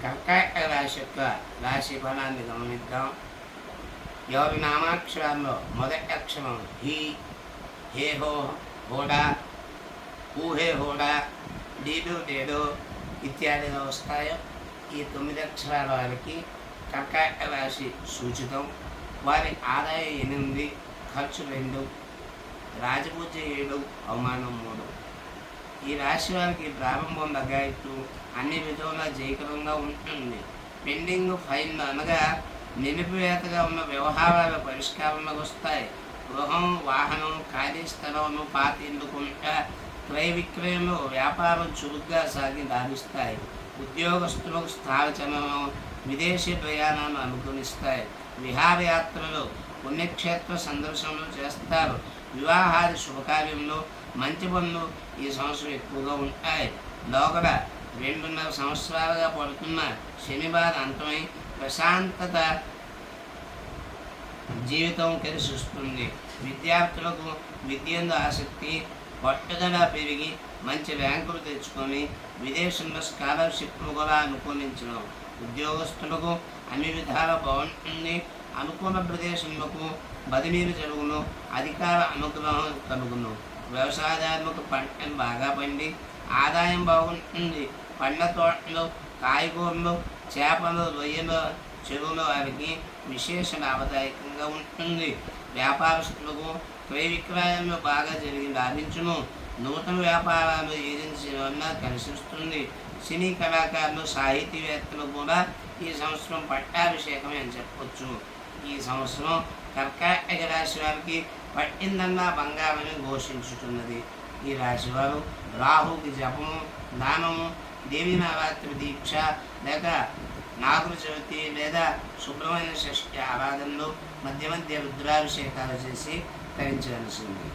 కర్కాటక రాశి యొక్క రాశి ఫలాన్ని గమనిద్దాం. ఎవరి నామాక్షరాల్లో మొదటి అక్షరం హీ, హే హో, హోడా, ఊహే హోడా, డీడు డేడు ఇత్యాదిగా వస్తాయో ఈ 9 అక్షరాల వారికి కర్కాటక రాశి సూచితం. వారి ఆదాయం 8, ఖర్చు 2, రాజపూజ 7, అవమానం 3. ఈ రాశి వారికి ప్రారంభం లగాయత్తు అన్ని విధాలుగా జయకరంగా ఉంటుంది. పెండింగ్ ఫైల్ అనగా నిలిపివేతగా ఉన్న వ్యవహారాల పరిష్కారంలోకి వస్తాయి. గృహం, వాహనం, కార్యస్థలం, పాత ఇల్లు కొంట, క్రయ విక్రయంలో వ్యాపారం చురుగ్గా సాగి లాభిస్తాయి. ఉద్యోగస్తులకు స్థానచలనం, విదేశీ ప్రయాణాలు అనుకూలిస్తాయి. విహారయాత్రలు, పుణ్యక్షేత్ర సందర్శనలు చేస్తారు. వివాహాది శుభకార్యంలో మంచి పనులు ఈ సంవత్సరం ఎక్కువగా ఉంటాయి. లోగడ 2.5 సంవత్సరాలుగా పడుతున్న శని బాధ అంతమై ప్రశాంతత జీవితం కలిసి వస్తుంది. విద్యార్థులకు విద్యందు ఆసక్తి, పట్టుదల పెరిగి మంచి ర్యాంకులు తెచ్చుకొని విదేశంలో స్కాలర్షిప్ను కూడా అనుకూలించడం. ఉద్యోగస్తులకు అన్ని విధాలా బాగుంటుంది. అనుకూల ప్రదేశములకు బదిలీలు జరుగును. అధికార అనుగ్రహం కలుగును. వ్యవసాయదారులకు పంటలు బాగా పండి ఆదాయం బాగుంటుంది. పండ్ల తోటలు, కాయగూరలు, చేపలు, రొయ్యలు, చెరువుల వారికి విశేష లాభదాయకంగా ఉంటుంది. వ్యాపారస్తులకు క్రయ విక్రయాలు బాగా జరిగి లాభించును. నూతన వ్యాపారాలు ఏజెన్సీ వల్ల కలిసి వస్తుంది. సినీ కళాకారులు, సాహితీవేత్తలు కూడా ఈ సంవత్సరం పట్టాభిషేకమే అని చెప్పవచ్చు. ఈ సంవత్సరం కర్కాటక రాశి వారికి పట్టిందన్నా బంగారని ఘోషించుతున్నది. ఈ రాశివారు రాహుకి జపము, దానము, దేవీ నవరాత్రి దీక్ష లేక నాగుల చవితి లేదా సుబ్రహ్మణ్య షష్ఠి ఆరాధనలు మధ్య మధ్య రుద్రాభిషేకాలు చేసి తరించవలసింది.